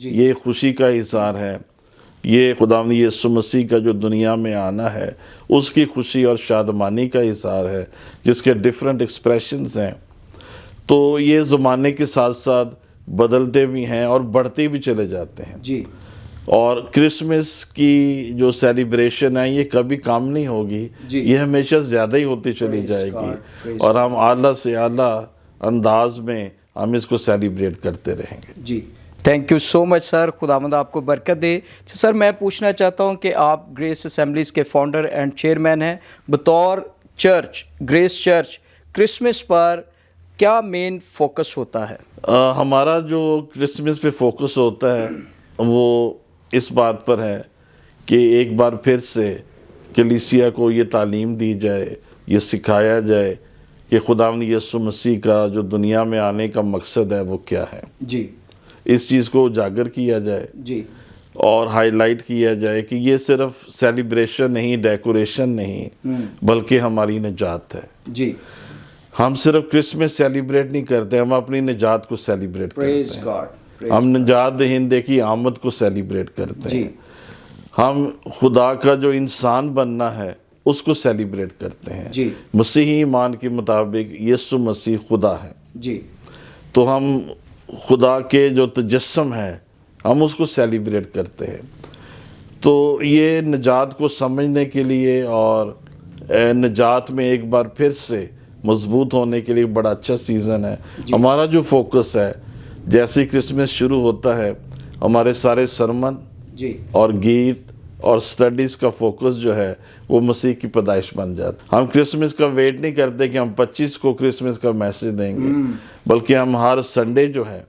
یہ خوشی کا اظہار ہے، یہ خداوند یسوع مسیح کا جو دنیا میں آنا ہے اس کی خوشی اور شادمانی کا اظہار ہے، جس کے ڈیفرنٹ ایکسپریشنز ہیں۔ تو یہ زمانے کے ساتھ ساتھ بدلتے بھی ہیں اور بڑھتے بھی چلے جاتے ہیں۔ جی اور کرسمس کی جو سیلیبریشن ہے یہ کبھی کم نہیں ہوگی، یہ ہمیشہ زیادہ ہی ہوتی چلی جائے گی، اور ہم اعلیٰ سے اعلیٰ انداز میں ہم اس کو سیلیبریٹ کرتے رہیں گے۔ جی تھینک یو سو مچ سر، خداوند آپ کو برکت دے۔ سر میں پوچھنا چاہتا ہوں کہ آپ گریس اسمبلیز کے فاؤنڈر اینڈ چیئرمین ہیں، بطور چرچ گریس چرچ کرسمس پر کیا مین فوکس ہوتا ہے؟ ہمارا جو کرسمس پہ فوکس ہوتا ہے وہ اس بات پر ہے کہ ایک بار پھر سے کلیسیا کو یہ تعلیم دی جائے، یہ سکھایا جائے کہ خداوند یسوع مسیح کا جو دنیا میں آنے کا مقصد ہے وہ کیا ہے۔ جی اس چیز کو اجاگر کیا جائے جی اور ہائی لائٹ کیا جائے کہ یہ صرف سیلیبریشن نہیں، ڈیکوریشن نہیں، بلکہ ہماری نجات ہے۔ جی ہم صرف کرسمس سیلیبریٹ نہیں کرتے، ہم اپنی نجات کو سیلیبریٹ کرتے پریز ہیں، گاڈ، ہم نجات دہندے کی آمد کو سیلیبریٹ کرتے جی ہیں، ہم خدا کا جو انسان بننا ہے اس کو سیلیبریٹ کرتے ہیں۔ جی مسیحی ایمان کے مطابق یسوع مسیح خدا ہے، جی تو ہم خدا کے جو تجسم ہے ہم اس کو سیلیبریٹ کرتے ہیں۔ تو یہ نجات کو سمجھنے کے لیے اور نجات میں ایک بار پھر سے مضبوط ہونے کے لیے بڑا اچھا سیزن ہے۔ ہمارا جو فوکس ہے، جیسے کرسمس شروع ہوتا ہے ہمارے سارے سرمن جی اور گیت اور سٹڈیز کا فوکس جو ہے وہ مسیح کی پیدائش بن جاتا ہے۔ ہم کرسمس کا ویٹ نہیں کرتے کہ ہم 25 کو کرسمس کا میسج دیں گے، بلکہ ہم ہر سنڈے جو ہے،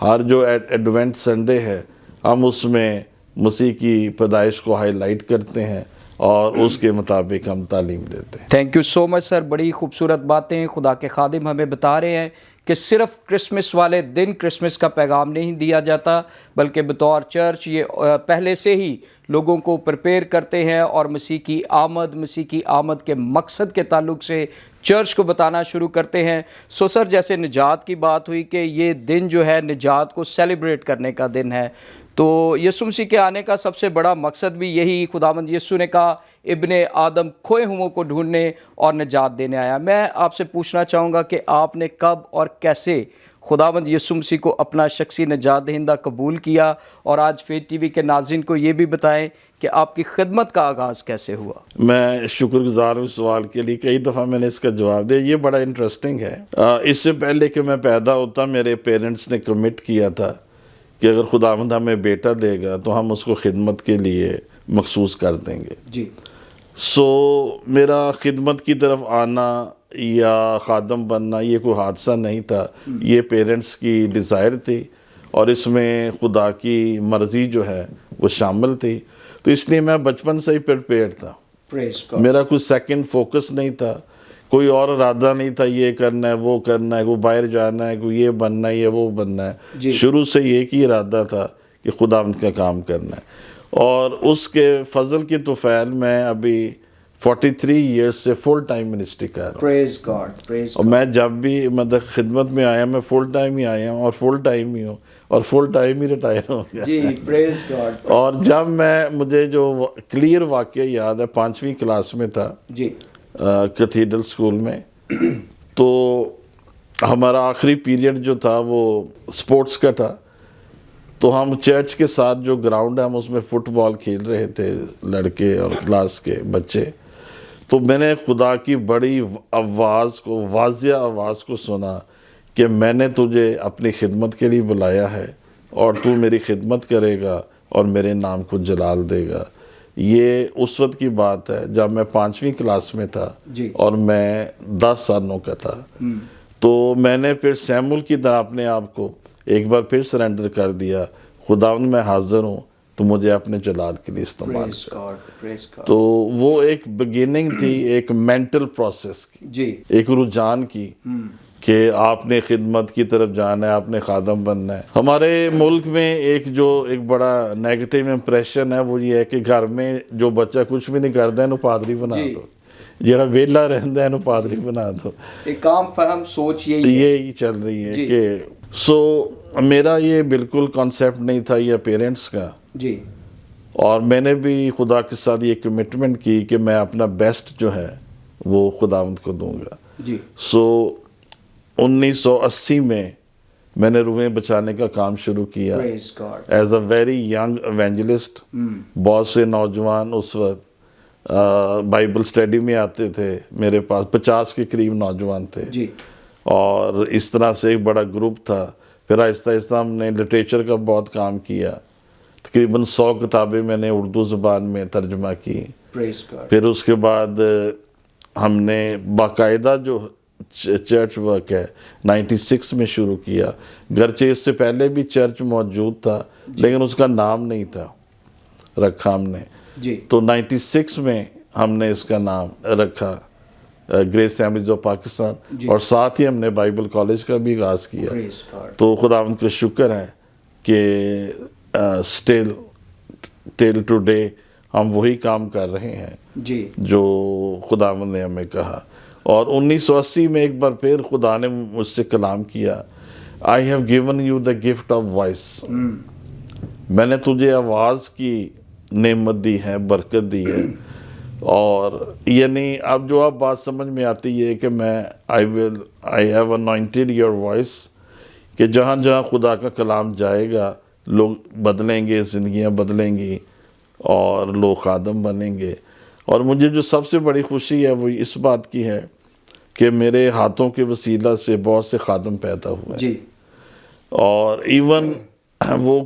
ہر جو ایڈوینٹ سنڈے ہے، ہم اس میں مسیح کی پیدائش کو ہائی لائٹ کرتے ہیں اور اس کے مطابق ہم تعلیم دیتے ہیں۔ Thank you so much sir, بڑی خوبصورت باتیں خدا کے خادم ہمیں بتا رہے ہیں کہ صرف کرسمس والے دن کرسمس کا پیغام نہیں دیا جاتا، بلکہ بطور چرچ یہ پہلے سے ہی لوگوں کو پریپیئر کرتے ہیں اور مسیح کی آمد کے مقصد کے تعلق سے چرچ کو بتانا شروع کرتے ہیں۔ سو سر، جیسے نجات کی بات ہوئی کہ یہ دن جو ہے نجات کو سیلیبریٹ کرنے کا دن ہے، تو یسوع مسیح کے آنے کا سب سے بڑا مقصد بھی یہی، خداوند یسوع نے کہا ابن آدم کھوئے ہوئوں کو ڈھونڈنے اور نجات دینے آیا۔ میں آپ سے پوچھنا چاہوں گا کہ آپ نے کب اور کیسے خداوند یسوع مسیح کو اپنا شخصی نجات دہندہ قبول کیا، اور آج فیت ٹی وی کے ناظرین کو یہ بھی بتائیں کہ آپ کی خدمت کا آغاز کیسے ہوا؟ میں شکر گزار ہوں سوال کے لیے، کئی دفعہ میں نے اس کا جواب دیا، یہ بڑا انٹرسٹنگ ہے۔ اس سے پہلے کہ میں پیدا ہوتا میرے پیرنٹس نے کمٹ کیا تھا کہ اگر خداوند ہمیں بیٹا دے گا تو ہم اس کو خدمت کے لیے مخصوص کر دیں گے۔ جی میرا خدمت کی طرف آنا یا خادم بننا یہ کوئی حادثہ نہیں تھا، یہ پیرنٹس کی ڈیزائر تھی اور اس میں خدا کی مرضی جو ہے وہ شامل تھی، تو اس لیے میں بچپن سے ہی پریپیئر تھا۔ پریز گاڈ۔ میرا کوئی سیکنڈ فوکس نہیں تھا، کوئی اور ارادہ نہیں تھا یہ کرنا ہے وہ کرنا ہے، کوئی باہر جانا ہے، کوئی یہ بننا ہے یہ وہ بننا ہے۔ شروع سے ایک ہی ارادہ تھا کہ خداوند کا کام کرنا ہے، اور اس کے فضل کی توفیل میں ابھی 43 ایئرس سے فل ٹائم منسٹری کر رہا ہوں۔ پریز گاڈ، پریز اور میں جب بھی خدمت میں آیا میں فل ٹائم ہی آیا ہوں اور فل ٹائم ہی ہوں اور فل ٹائم ہی ریٹائر ہو گیا۔ جی پریز گاڈ۔ اور جب مجھے جو کلیئر واقعہ یاد ہے، 5ویں کلاس میں تھا جی کیتھیڈرل اسکول میں، تو ہمارا آخری پیریڈ جو تھا وہ سپورٹس کا تھا، تو ہم چرچ کے ساتھ جو گراؤنڈ ہے ہم اس میں فٹ بال کھیل رہے تھے، لڑکے اور کلاس کے بچے، تو میں نے خدا کی بڑی آواز کو، واضح آواز کو سنا کہ میں نے تجھے اپنی خدمت کے لیے بلایا ہے اور تو میری خدمت کرے گا اور میرے نام کو جلال دے گا۔ یہ اس وقت کی بات ہے جب میں 5ویں کلاس میں تھا اور میں 10 سالوں کا تھا، تو میں نے پھر سیمول کی طرح اپنے آپ کو ایک بار پھر سرنڈر کر دیا، خداوند میں حاضر ہوں تو مجھے اپنے جلال کے لیے استعمال کر۔ تو وہ ایک بگیننگ تھی، ایک مینٹل پروسیس کی، ایک رجحان کی کہ آپ نے خدمت کی طرف جانا ہے، آپ نے خادم بننا ہے۔ ہمارے ملک میں ایک بڑا نیگیٹو امپریشن ہے، وہ یہ ہے کہ گھر میں جو بچہ کچھ بھی نہیں کرتا ہے انہوں پادری بنا دو، جڑا ویلا رہندا ہے انہوں پادری بنا دو۔ ایک عام فہم سوچ یہی چل رہی ہے کہ سو میرا یہ بالکل کانسیپٹ نہیں تھا یہ پیرنٹس کا، جی اور میں نے بھی خدا کے ساتھ یہ کمٹمنٹ کی کہ میں اپنا بیسٹ جو ہے وہ خداوند کو دوں گا. جی سو 1980 میں نے روحیں بچانے کا کام شروع کیا praise God. Is a very young evangelist. بہت سے نوجوان اس وقت بائبل اسٹڈی میں آتے تھے، میرے پاس 50 کے قریب نوجوان تھے، جی اور اس طرح سے ایک بڑا گروپ تھا. پھر آہستہ آہستہ ہم نے لٹریچر کا بہت کام کیا، تقریباً 100 کتابیں میں نے اردو زبان میں ترجمہ کی. پریز گاڈ. پھر اس کے بعد ہم نے باقاعدہ جو چرچ ورک ہے 96 میں شروع کیا. گرچہ اس سے پہلے بھی چرچ موجود تھا لیکن اس کا نام نہیں تھا رکھا ہم نے. جی تو 96 میں ہم نے اس کا نام رکھا گریس اسمبلیز آف پاکستان، اور ساتھ ہی ہم نے بائبل کالج کا بھی آغاز کیا. Praise God. تو خداوند کا شکر ہے کہ اسٹل ٹل ٹوڈے ہم وہی کام کر رہے ہیں جی جو خداوند نے ہمیں کہا. اور 1980 میں ایک بار پھر خدا نے مجھ سے کلام کیا، I have given you the gift of voice. میں نے تجھے آواز کی نعمت دی ہے، برکت دی ہے. اور یعنی اب جو اب بات سمجھ میں آتی ہے کہ میں I have anointed your voice، کہ جہاں جہاں خدا کا کلام جائے گا لوگ بدلیں گے، زندگیاں بدلیں گی اور لوگ خادم بنیں گے. اور مجھے جو سب سے بڑی خوشی ہے وہ اس بات کی ہے کہ میرے ہاتھوں کے وسیلہ سے بہت سے خادم پیدا ہوئے. جی اور ایون وہ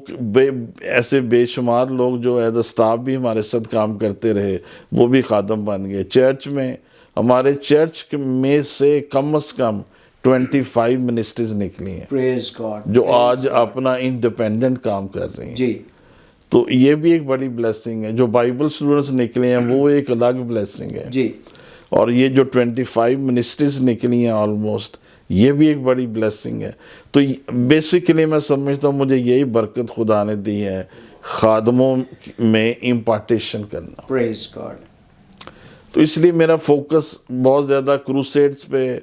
ایسے بے شمار لوگ جو ایز اے اسٹاف بھی ہمارے ساتھ کام کرتے رہے وہ بھی خادم بن گئے. چرچ میں ہمارے چرچ میں سے کم از کم 25 منسٹریز نکلی ہیں پریز گاڈ. جو آج اپنا انڈیپینڈنٹ کام کر رہی ہیں. جی تو یہ بھی ایک بڑی بلیسنگ ہے. جو بائبل اسٹوڈنٹس نکلے ہیں وہ ایک الگ بلیسنگ ہے. جی اور یہ جو 25 منسٹریز نکلی ہیں آلموسٹ، یہ بھی ایک بڑی بلیسنگ ہے. تو بیسیکلی میں سمجھتا ہوں مجھے یہی برکت خدا نے دی ہے، خادموں میں امپارٹیشن کرنا. پریز گاڈ. تو اس لیے میرا فوکس بہت زیادہ کروسیڈز پہ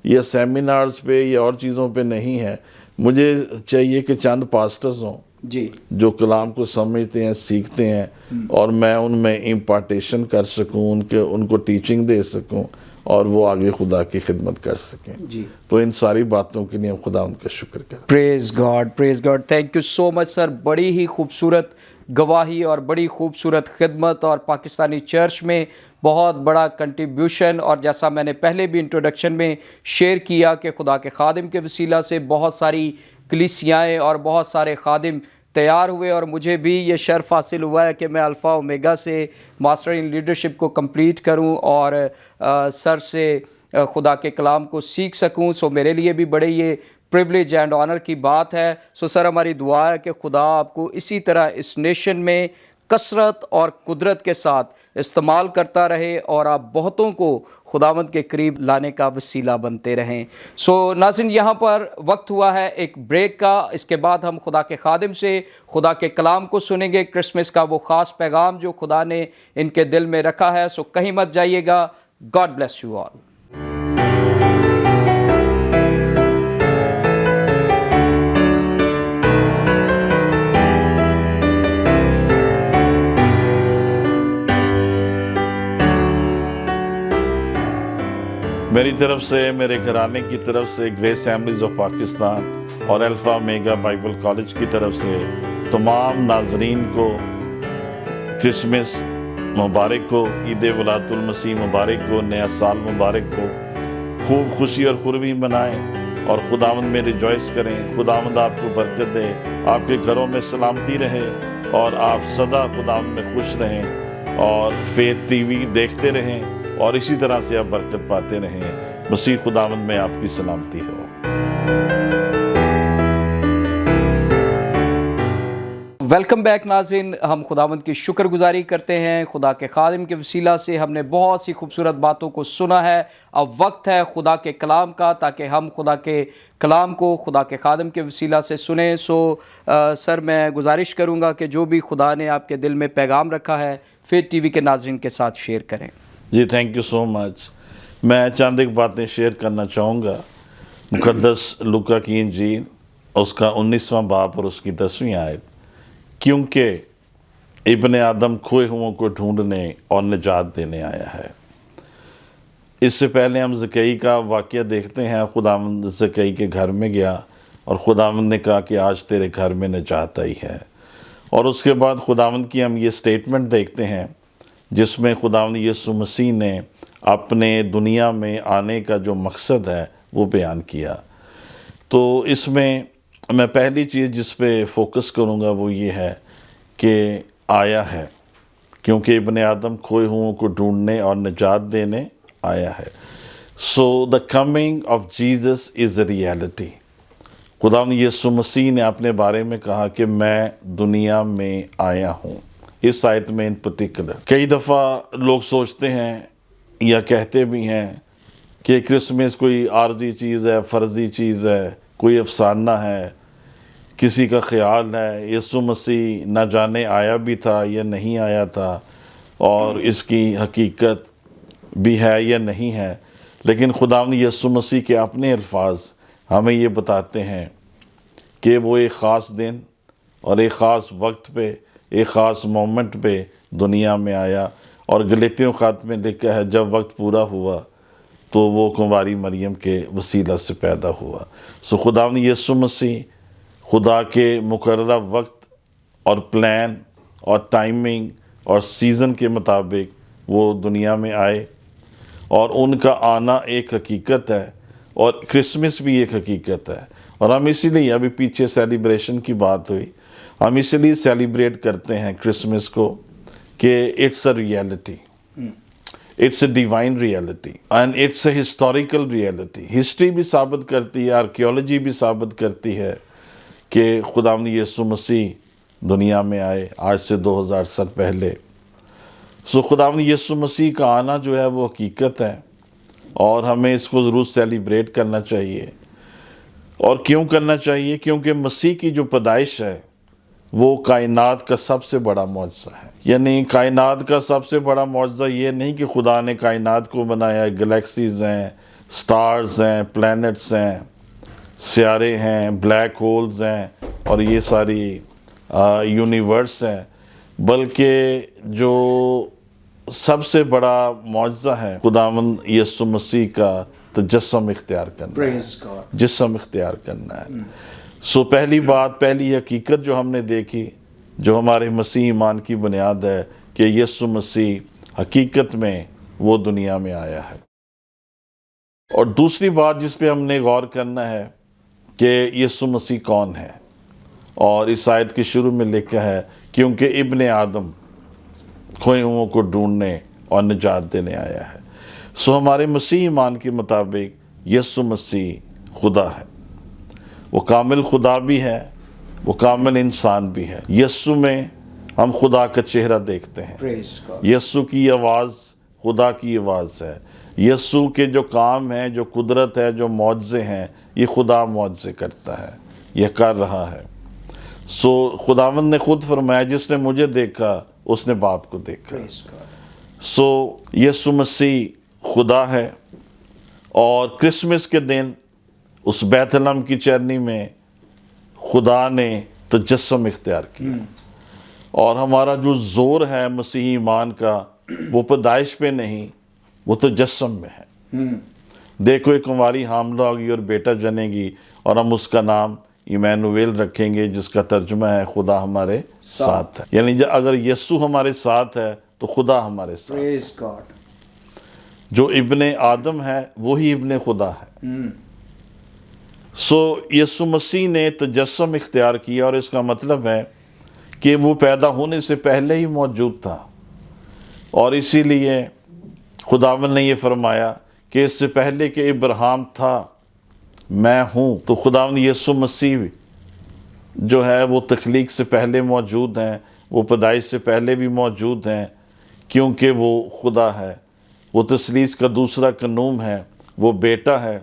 یا سیمینارز پہ یا اور چیزوں پہ نہیں ہے. مجھے چاہیے کہ چند پاسٹرز ہوں جی جو کلام کو سمجھتے ہیں، سیکھتے ہیں، اور میں ان میں امپارٹیشن کر سکوں، ان کو ٹیچنگ دے سکوں اور وہ آگے خدا کی خدمت کر سکیں. جی تو ان ساری باتوں کے لیے ہم خدا ان کا شکر کریں. Praise God. Praise God. Thank you so much sir. بڑی ہی خوبصورت گواہی اور بڑی خوبصورت خدمت اور پاکستانی چرچ میں بہت بڑا کنٹریبیوشن. اور جیسا میں نے پہلے بھی انٹروڈکشن میں شیئر کیا کہ خدا کے خادم کے وسیلہ سے بہت ساری کلیسیائیں اور بہت سارے خادم تیار ہوئے، اور مجھے بھی یہ شرف حاصل ہوا ہے کہ میں الفا اومیگا سے ماسٹر ان لیڈرشپ کو کمپلیٹ کروں اور سر سے خدا کے کلام کو سیکھ سکوں. سو میرے لیے بھی بڑے یہ پریولیج اینڈ آنر کی بات ہے. سو سر ہماری دعا ہے کہ خدا آپ کو اسی طرح اس نیشن میں کثرت اور قدرت کے ساتھ استعمال کرتا رہے اور آپ بہتوں کو خداوند کے قریب لانے کا وسیلہ بنتے رہیں. سو ناظرین یہاں پر وقت ہوا ہے ایک بریک کا. اس کے بعد ہم خدا کے خادم سے خدا کے کلام کو سنیں گے، کرسمس کا وہ خاص پیغام جو خدا نے ان کے دل میں رکھا ہے. سو کہیں مت جائیے گا. God bless you all. میری طرف سے، میرے گھرانے کی طرف سے، گریس اسمبلیز آف پاکستان اور الفا اومیگا بائبل کالج کی طرف سے تمام ناظرین کو کرسمس مبارک ہو، عید ولادت المسیح مبارک ہو، نیا سال مبارک ہو. خوب خوشی اور خرمی منائیں اور خداوند میں ریجوائس کریں. خداوند آپ کو برکت دے، آپ کے گھروں میں سلامتی رہے اور آپ سدا خداوند میں خوش رہیں اور فیتھ ٹی وی دیکھتے رہیں اور اسی طرح سے آپ برکت پاتے رہیں. مسیح خداوند میں آپ کی سلامتی ہو. ویلکم بیک ناظرین. ہم خداوند کی شکر گزاری کرتے ہیں. خدا کے خادم کے وسیلہ سے ہم نے بہت سی خوبصورت باتوں کو سنا ہے. اب وقت ہے خدا کے کلام کا تاکہ ہم خدا کے کلام کو خدا کے خادم کے وسیلہ سے سنیں. سو سر میں گزارش کروں گا کہ جو بھی خدا نے آپ کے دل میں پیغام رکھا ہے فیتھ ٹی وی کے ناظرین کے ساتھ شیئر کریں. جی تھینک یو سو مچ. میں چند ایک باتیں شیئر کرنا چاہوں گا. مقدس لوکا کی انجیل اس کا 19واں باب اور اس کی 10ویں آیت، کیونکہ ابن آدم کھوئے ہوں کو ڈھونڈنے اور نجات دینے آیا ہے۔ اس سے پہلے ہم زکریا کا واقعہ دیکھتے ہیں۔ خداوند زکریا کے گھر میں گیا اور خداوند نے کہا کہ آج تیرے گھر میں نجات آئی ہے، اور اس کے بعد خداوند کی ہم یہ سٹیٹمنٹ دیکھتے ہیں جس میں خداوند یسوع مسیح نے اپنے دنیا میں آنے کا جو مقصد ہے وہ بیان کیا۔ تو اس میں پہلی چیز جس پہ فوکس کروں گا وہ یہ ہے کہ آیا ہے، کیونکہ ابن آدم کھوئے ہوں کو ڈھونڈنے اور نجات دینے آیا ہے۔ So the coming of Jesus is a reality. خداوند یسوع مسیح نے اپنے بارے میں کہا کہ میں دنیا میں آیا ہوں، اس آیت میں ان پرٹیکولر۔ کئی دفعہ لوگ سوچتے ہیں یا کہتے بھی ہیں کہ کرسمس کوئی عارضی چیز ہے، فرضی چیز ہے، کوئی افسانہ ہے، کسی کا خیال ہے۔ یسوع مسیح نہ جانے آیا بھی تھا یا نہیں آیا تھا، اور اس کی حقیقت بھی ہے یا نہیں ہے، لیکن خداوند یسوع مسیح کے اپنے الفاظ ہمیں یہ بتاتے ہیں کہ وہ ایک خاص دن اور ایک خاص وقت پہ، ایک خاص مومنٹ پہ دنیا میں آیا، اور گلاطیوں خط میں لکھا ہے جب وقت پورا ہوا تو وہ کنواری مریم کے وسیلہ سے پیدا ہوا۔ سو خداوند یسوع مسیح خدا کے مقررہ وقت اور پلان اور ٹائمنگ اور سیزن کے مطابق وہ دنیا میں آئے، اور ان کا آنا ایک حقیقت ہے، اور کرسمس بھی ایک حقیقت ہے۔ اور ہم اسی لیے، ابھی پیچھے سیلیبریشن کی بات ہوئی، ہم اسی لیے سیلیبریٹ کرتے ہیں کرسمس کو کہ it's a reality, it's a divine reality and it's a historical reality. History بھی ثابت کرتی ہے، آرکیولوجی بھی ثابت کرتی ہے کہ خداوند یسوع مسیح دنیا میں آئے آج سے 2000 سال پہلے۔ سو خداوند یسوع مسیح کا آنا جو ہے وہ حقیقت ہے، اور ہمیں اس کو ضرور سیلیبریٹ کرنا چاہیے۔ اور کیوں کرنا چاہیے؟ کیونکہ مسیح کی جو پیدائش ہے وہ کائنات کا سب سے بڑا معجزہ ہے۔ یعنی کائنات کا سب سے بڑا معجزہ یہ نہیں کہ خدا نے کائنات کو بنایا، گلیکسیز ہیں، سٹارز ہیں، پلینٹس ہیں، سیارے ہیں، بلیک ہولز ہیں، اور یہ ساری یونیورس ہیں، بلکہ جو سب سے بڑا معجزہ ہے خداوند یسوع مسیح کا تجسم اختیار کرنا ہے، جسم اختیار کرنا ہے۔ سو پہلی بات، پہلی حقیقت جو ہم نے دیکھی، جو ہمارے مسیح ایمان کی بنیاد ہے، کہ یسوع مسیح حقیقت میں وہ دنیا میں آیا ہے۔ اور دوسری بات جس پہ ہم نے غور کرنا ہے کہ یسوع مسیح کون ہے، اور اس آیت کے شروع میں لکھا ہے کیونکہ ابن آدم کھوئے ہوں کو ڈھونڈنے اور نجات دینے آیا ہے۔ سو ہمارے مسیح ایمان کے مطابق یسوع مسیح خدا ہے، وہ کامل خدا بھی ہے، وہ کامل انسان بھی ہے۔ یسوع میں ہم خدا کا چہرہ دیکھتے ہیں، یسوع کی آواز خدا کی آواز ہے، یسوع کے جو کام ہیں، جو قدرت ہے، جو معجزے ہیں، یہ خدا معجزے کرتا ہے، یہ کر رہا ہے۔ سو خداوند نے خود فرمایا جس نے مجھے دیکھا اس نے باپ کو دیکھا۔ سو یسوع مسیح خدا ہے، اور کرسمس کے دن اس بیت لحم کی چرنی میں خدا نے تجسم اختیار کیا، اور ہمارا جو زور ہے مسیحی ایمان کا وہ پیدائش پہ نہیں، وہ تجسم میں ہے۔ دیکھو ایک کنواری حاملہ ہوگی اور بیٹا جنے گی، اور ہم اس کا نام ایمانویل رکھیں گے، جس کا ترجمہ ہے خدا ہمارے ساتھ ہے۔ یعنی اگر یسوع ہمارے ساتھ ہے تو خدا ہمارے ساتھ ہے۔ جو ابن آدم ہے وہی ابن خدا ہے۔ سو یسوع مسیح نے تجسم اختیار کیا، اور اس کا مطلب ہے کہ وہ پیدا ہونے سے پہلے ہی موجود تھا، اور اسی لیے خداوند نے یہ فرمایا کہ اس سے پہلے کہ ابراہیم تھا میں ہوں۔ تو خداوند یسوع مسیح جو ہے وہ تخلیق سے پہلے موجود ہیں، وہ پیدائش سے پہلے بھی موجود ہیں، کیونکہ وہ خدا ہے، وہ تثلیث کا دوسرا قانون ہے، وہ بیٹا ہے،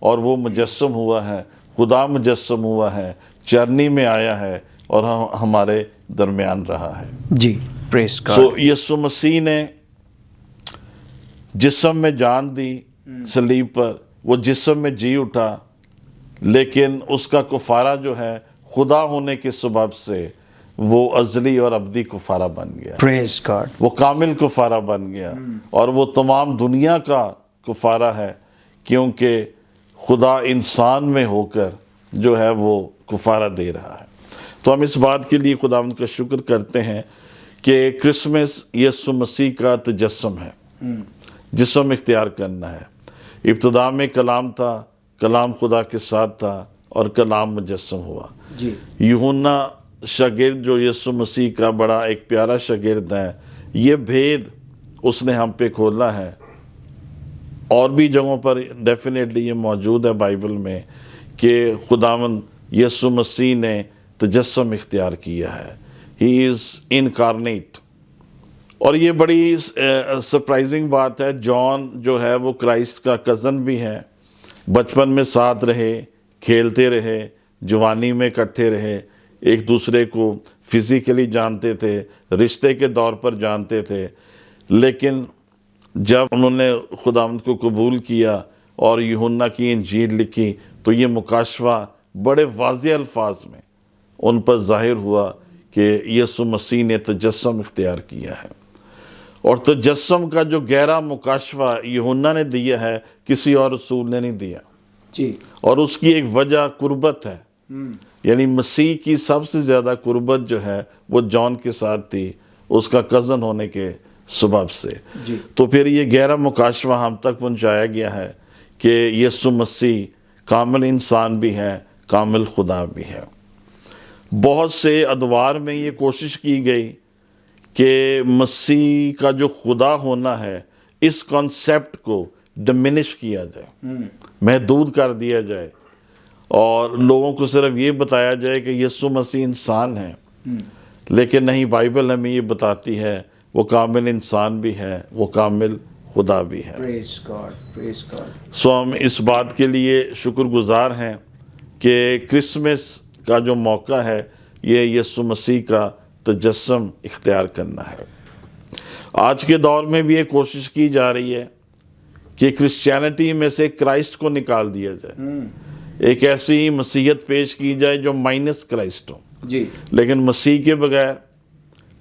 اور وہ مجسم ہوا ہے، خدا مجسم ہوا ہے، چرنی میں آیا ہے، اور ہمارے درمیان رہا ہے۔ جی پریز گاڈ۔ سو یسوع مسیح نے جسم میں جان دی صلیب پر، وہ جسم میں جی اٹھا، لیکن اس کا کفارہ جو ہے خدا ہونے کے سبب سے وہ ازلی اور ابدی کفارہ بن گیا، Praise God. وہ کامل کفارہ بن گیا، اور وہ تمام دنیا کا کفارہ ہے، کیونکہ خدا انسان میں ہو کر جو ہے وہ کفارہ دے رہا ہے۔ تو ہم اس بات کے لیے خداوند کا شکر کرتے ہیں کہ کرسمس یسوع مسیح کا تجسم ہے، جسم اختیار کرنا ہے۔ ابتدا میں کلام تھا، کلام خدا کے ساتھ تھا، اور کلام مجسم ہوا۔ جی یوحنا شاگرد جو یسوع مسیح کا بڑا ایک پیارا شاگرد ہے، یہ بھید اس نے ہم پہ کھولا ہے، اور بھی جگہوں پر ڈیفینیٹلی یہ موجود ہے بائبل میں کہ خداوند یسوع مسیح نے تجسم اختیار کیا ہے، ہی از انکارنیٹ۔ اور یہ بڑی سرپرائزنگ بات ہے، جان جو ہے وہ کرائسٹ کا کزن بھی ہے، بچپن میں ساتھ رہے، کھیلتے رہے، جوانی میں اکٹھے رہے، ایک دوسرے کو فزیکلی جانتے تھے، رشتے کے طور پر جانتے تھے، لیکن جب انہوں نے خداوند کو قبول کیا اور یوحنا کی انجیل لکھی تو یہ مکاشفہ بڑے واضح الفاظ میں ان پر ظاہر ہوا کہ یسوع مسیح نے تجسم اختیار کیا ہے۔ اور تجسم کا جو گہرا مکاشفہ یوحنا نے دیا ہے، کسی اور رسول نے نہیں دیا، جی اور اس کی ایک وجہ قربت ہے، یعنی مسیح کی سب سے زیادہ قربت جو ہے وہ جان کے ساتھ تھی، اس کا کزن ہونے کے سبب سے۔ جی تو پھر یہ گہرا مکاشفہ ہم تک پہنچایا گیا ہے کہ یسوع مسیح کامل انسان بھی ہے، کامل خدا بھی ہے۔ بہت سے ادوار میں یہ کوشش کی گئی کہ مسیح کا جو خدا ہونا ہے اس کانسیپٹ کو ڈمینش کیا جائے، محدود کر دیا جائے، اور لوگوں کو صرف یہ بتایا جائے کہ یسوع مسیح انسان ہے، لیکن نہیں، بائبل ہمیں یہ بتاتی ہے وہ کامل انسان بھی ہے، وہ کامل خدا بھی ہے۔ Praise God, praise God. سو ہم اس بات کے لیے شکر گزار ہیں کہ کرسمس کا جو موقع ہے یہ یسوع مسیح کا تجسم اختیار کرنا ہے۔ آج کے دور میں بھی یہ کوشش کی جا رہی ہے کہ کرسچینٹی میں سے کرائسٹ کو نکال دیا جائے، ایک ایسی مسیحیت پیش کی جائے جو مائنس کرائسٹ ہو، جی لیکن مسیح کے بغیر،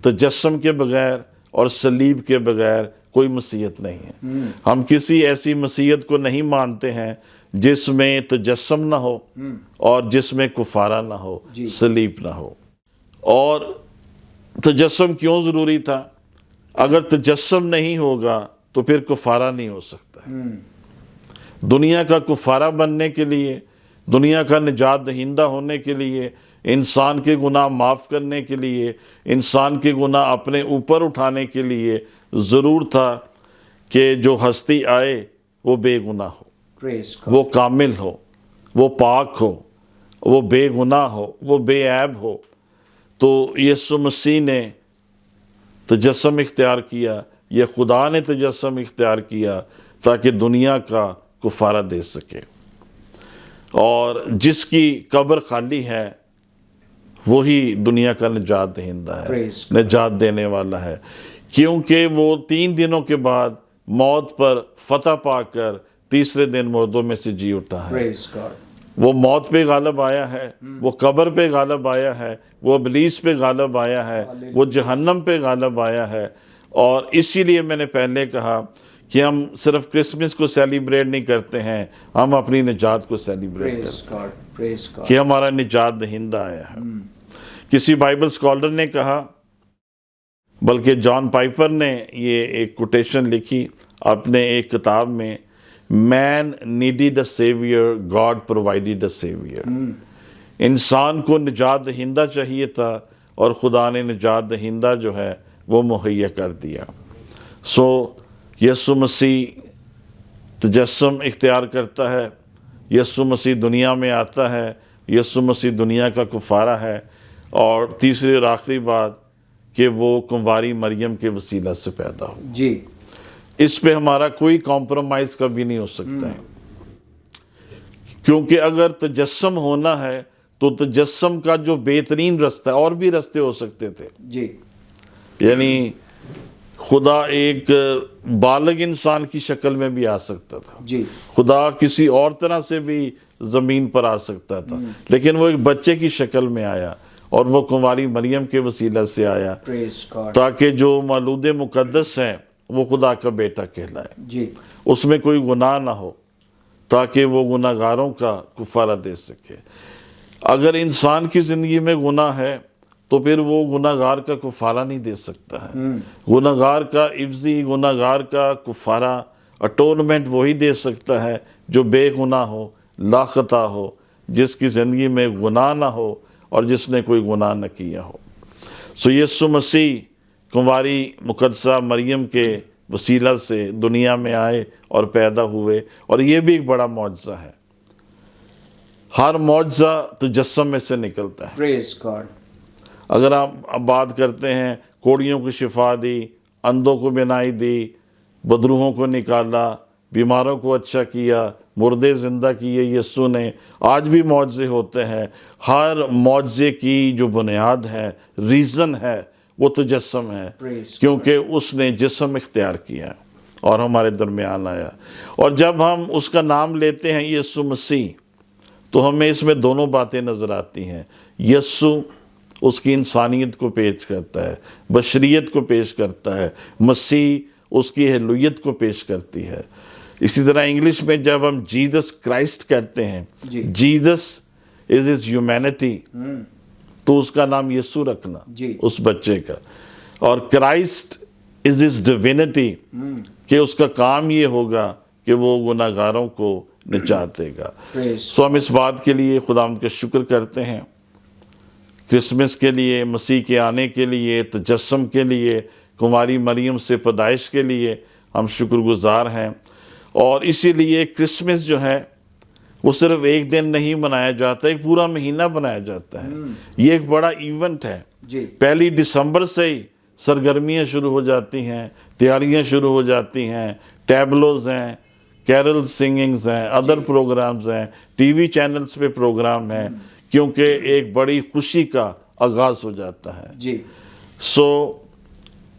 تجسم کے بغیر اور صلیب کے بغیر کوئی مسیحیت نہیں ہے۔ ہم کسی ایسی مسیحیت کو نہیں مانتے ہیں جس میں تجسم نہ ہو اور جس میں کفارہ نہ ہو، صلیب نہ ہو۔ اور تجسم کیوں ضروری تھا؟ اگر تجسم نہیں ہوگا تو پھر کفارہ نہیں ہو سکتا ہے۔ دنیا کا کفارہ بننے کے لیے، دنیا کا نجات دہندہ ہونے کے لیے، انسان کے گناہ معاف کرنے کے لیے، انسان کے گناہ اپنے اوپر اٹھانے کے لیے ضرور تھا کہ جو ہستی آئے وہ بے گناہ ہو، Praise God. وہ کامل ہو، وہ پاک ہو، وہ بے گناہ ہو، وہ بے عیب ہو۔ تو یسوع مسیح نے تجسم اختیار کیا، یہ خدا نے تجسم اختیار کیا تاکہ دنیا کا کفارہ دے سکے۔ اور جس کی قبر خالی ہے وہی دنیا کا نجات دہندہ ہے، Praise نجات دینے والا ہے، کیونکہ وہ 3 دنوں کے بعد موت پر فتح پا کر تیسرے دن مردوں میں سے جی اٹھا ہے۔ Praise God. وہ موت پہ غالب آیا ہے، وہ قبر پہ غالب آیا ہے، وہ ابلیس پہ غالب آیا ہے، وہ جہنم پہ غالب آیا ہے۔ اور اسی لیے میں نے پہلے کہا کہ ہم صرف کرسمس کو سیلیبریٹ نہیں کرتے ہیں، ہم اپنی نجات کو سیلیبریٹ کرتے Praise God. Praise ہیں God. کہ ہمارا نجات دہندہ آیا ہے۔ کسی بائبل اسکالر نے کہا، بلکہ جان پائپر نے یہ ایک کوٹیشن لکھی اپنے ایک کتاب میں، man needed a saviour, God provided a saviour. انسان کو نجات دہندہ چاہیے تھا اور خدا نے نجات دہندہ جو ہے وہ مہیا کر دیا۔ سو یسوع مسیح تجسم اختیار کرتا ہے، یسوع مسیح دنیا میں آتا ہے، یسوع مسیح دنیا کا کفارہ ہے، اور تیسری اور آخری بات کہ وہ کنواری مریم کے وسیلہ سے پیدا ہو۔ جی اس پہ ہمارا کوئی کمپرومائز کبھی نہیں ہو سکتا ہے، کیونکہ اگر تجسم ہونا ہے تو تجسم کا جو بہترین رستہ ہے، اور بھی رستے ہو سکتے تھے، جی یعنی خدا ایک بالغ انسان کی شکل میں بھی آ سکتا تھا، جی خدا کسی اور طرح سے بھی زمین پر آ سکتا تھا، لیکن وہ ایک بچے کی شکل میں آیا اور وہ کنواری مریم کے وسیلہ سے آیا تاکہ جو مولود مقدس ہے وہ خدا کا بیٹا کہلائے، جی اس میں کوئی گناہ نہ ہو تاکہ وہ گناہ گاروں کا کفارہ دے سکے۔ اگر انسان کی زندگی میں گناہ ہے تو پھر وہ گناہ گار کا کفارہ نہیں دے سکتا ہے۔ گناہ گار کا عوضی، گناہ گار کا کفارہ، اٹونمنٹ وہی دے سکتا ہے جو بے گناہ ہو، لا خطا ہو، جس کی زندگی میں گناہ نہ ہو اور جس نے کوئی گناہ نہ کیا ہو۔ سو یسوع مسیح کنواری مقدسہ مریم کے وسیلہ سے دنیا میں آئے اور پیدا ہوئے، اور یہ بھی ایک بڑا معجزہ ہے۔ ہر معجزہ تجسم میں سے نکلتا ہے۔ پریز گاڈ۔ اگر آپ بات کرتے ہیں کوڑیوں کو شفا دی، اندھوں کو بینائی دی، بدروحوں کو نکالا، بیماروں کو اچھا کیا، مردے زندہ کیے یسوع نے، آج بھی معجزے ہوتے ہیں۔ ہر معجزے کی جو بنیاد ہے، ریزن ہے، وہ تجسم ہے، کیونکہ اس نے جسم اختیار کیا اور ہمارے درمیان آیا۔ اور جب ہم اس کا نام لیتے ہیں یسوع مسیح، تو ہمیں اس میں دونوں باتیں نظر آتی ہیں۔ یسوع اس کی انسانیت کو پیش کرتا ہے، بشریت کو پیش کرتا ہے، مسیح اس کی الوہیت کو پیش کرتی ہے۔ اسی طرح انگلش میں جب ہم جیزس کرائسٹ کہتے ہیں، جیزس از ہز ہیومینٹی، تو اس کا نام یسوع رکھنا اس بچے کا، اور کرائسٹ از ہز ڈیوینٹی، کہ اس کا کام یہ ہوگا کہ وہ گناہ گاروں کو نجات دے گا۔ سو ہم اس بات کے لیے خداوند کا شکر کرتے ہیں، کرسمس کے لیے، مسیح کے آنے کے لیے، تجسم کے لیے، کنواری مریم سے پیدائش کے لیے ہم شکر گزار ہیں۔ اور اسی لیے کرسمس جو ہے وہ صرف ایک دن نہیں منایا جاتا، ایک پورا مہینہ منایا جاتا ہے۔ یہ ایک بڑا ایونٹ ہے۔ 1 دسمبر سے ہی سرگرمیاں شروع ہو جاتی ہیں، تیاریاں شروع ہو جاتی ہیں، ٹیبلوز ہیں، کیرل سنگنگز ہیں، ادر پروگرامز ہیں، ٹی وی چینلز پہ پروگرام ہیں، کیونکہ ایک بڑی خوشی کا آغاز ہو جاتا ہے۔ سو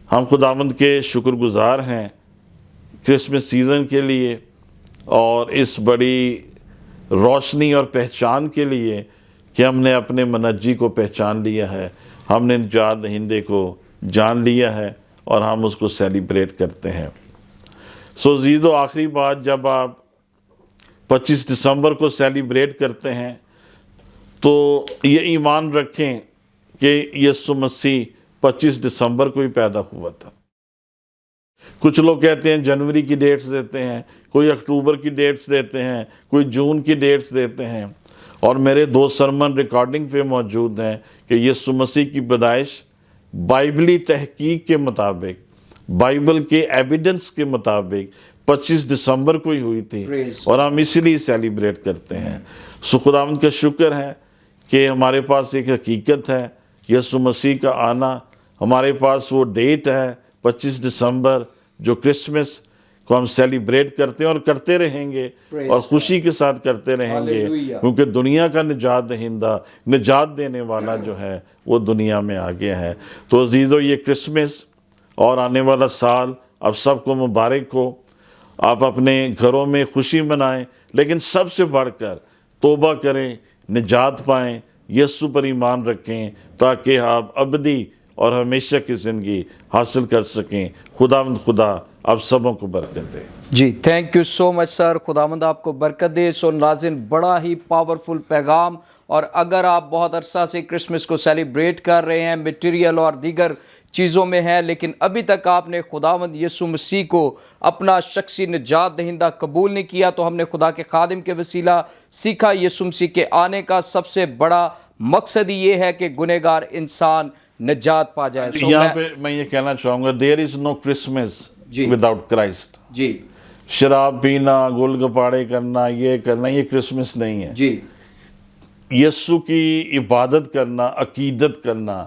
ہم خداوند کے شکر گزار ہیں کرسمس سیزن کے لیے، اور اس بڑی روشنی اور پہچان کے لیے کہ ہم نے اپنے منجی کو پہچان لیا ہے، ہم نے نجات دہندے کو جان لیا ہے، اور ہم اس کو سیلیبریٹ کرتے ہیں۔ سو عزیزو، آخری بات، جب آپ 25 دسمبر کو سیلیبریٹ کرتے ہیں تو یہ ایمان رکھیں کہ یسوع مسیح 25 دسمبر کو ہی پیدا ہوا تھا۔ کچھ لوگ کہتے ہیں جنوری کی ڈیٹس دیتے ہیں، کوئی اکتوبر کی ڈیٹس دیتے ہیں، کوئی جون کی ڈیٹس دیتے ہیں، اور میرے 2 سرمن ریکارڈنگ پہ موجود ہیں کہ یسوع مسیح کی پیدائش بائبلی تحقیق کے مطابق، بائبل کے ایویڈنس کے مطابق 25 دسمبر کو ہی ہوئی تھی، اور ہم اسی لیے سیلیبریٹ کرتے ہیں۔ سو خداوند کا شکر ہے کہ ہمارے پاس ایک حقیقت ہے، یسوع مسیح کا آنا، ہمارے پاس وہ ڈیٹ ہے 25 دسمبر، جو کرسمس کو ہم سیلیبریٹ کرتے ہیں اور کرتے رہیں گے، اور خوشی کے ساتھ کرتے رہیں گے، کیونکہ دنیا کا نجات دہندہ، نجات دینے والا جو ہے وہ دنیا میں آ گیا ہے۔ تو عزیزو، یہ کرسمس اور آنے والا سال اب سب کو مبارک ہو۔ آپ اپنے گھروں میں خوشی منائیں، لیکن سب سے بڑھ کر توبہ کریں، نجات پائیں، یسوع پر ایمان رکھیں، تاکہ آپ ابدی اور ہمیشہ کی زندگی حاصل کر سکیں۔ خداوند خدا آپ سبوں کو برکت دے۔ جی، تھینک یو سو مچ سر، خداوند آپ کو برکت دے۔ سو ناظرین، بڑا ہی پاورفل پیغام، اور اگر آپ بہت عرصہ سے کرسمس کو سیلیبریٹ کر رہے ہیں، میٹیریل اور دیگر چیزوں میں ہیں، لیکن ابھی تک آپ نے خداوند یسوع مسیح کو اپنا شخصی نجات دہندہ قبول نہیں کیا، تو ہم نے خدا کے خادم کے وسیلہ سیکھا یسوع مسیح کے آنے کا سب سے بڑا مقصد یہ ہے کہ گنہگار انسان نجات پا جائے۔ یہاں پہ میں یہ کہنا چاہوں گا، دیر از نو کرسمس وداؤٹ کرائسٹ۔ شراب پینا، گل گپاڑے کرنا، یہ کرنا، یہ کرسمس نہیں ہے۔ یسوع کی عبادت کرنا، عقیدت کرنا،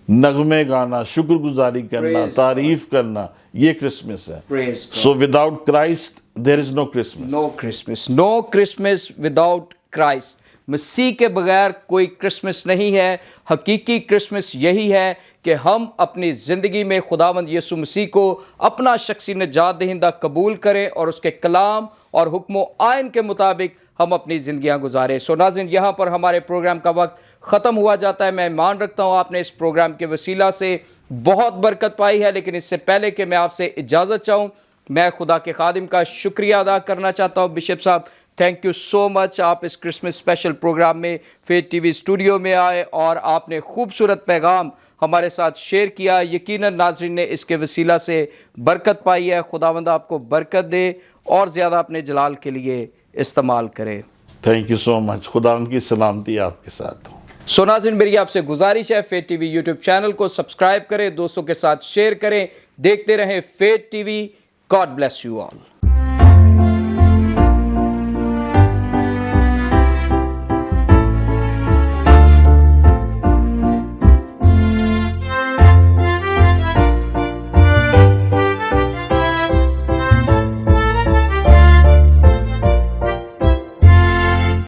نغمے گانا، شکر گزاری کرنا، تعریف کرنا، یہ کرسمس ہے۔ سو وداؤٹ کرائسٹ دیر از نو کرسمس۔ نو کرسمس، نو کرسمس وداؤٹ کرائسٹ۔ مسیح کے بغیر کوئی کرسمس نہیں ہے۔ حقیقی کرسمس یہی ہے کہ ہم اپنی زندگی میں خداوند یسوع مسیح کو اپنا شخصی نجات دہندہ قبول کریں، اور اس کے کلام اور حکم و آئین کے مطابق ہم اپنی زندگیاں گزاریں۔ سو ناظرین، یہاں پر ہمارے پروگرام کا وقت ختم ہوا جاتا ہے۔ میں مان رکھتا ہوں آپ نے اس پروگرام کے وسیلہ سے بہت برکت پائی ہے، لیکن اس سے پہلے کہ میں آپ سے اجازت چاہوں، میں خدا کے خادم کا شکریہ ادا کرنا چاہتا ہوں۔ بشپ صاحب، تھینک یو سو مچ، آپ اس کرسمس اسپیشل پروگرام میں فیتھ ٹی وی اسٹوڈیو میں آئے اور آپ نے خوبصورت پیغام ہمارے ساتھ شیئر کیا۔ یقیناً ناظرین نے اس کے وسیلہ سے برکت پائی ہے۔ خداوند آپ کو برکت دے اور زیادہ اپنے جلال کے لیے استعمال کرے۔ تھینک یو سو مچ، خدا ان کی سلامتی آپ کے ساتھ ہو۔ سو ناظرین، میری آپ سے گزارش ہے، faith T V YouTube channel کو سبسکرائب کریں، دوستوں کے ساتھ شیئر کریں، دیکھتے رہیں faith T V. God bless you all.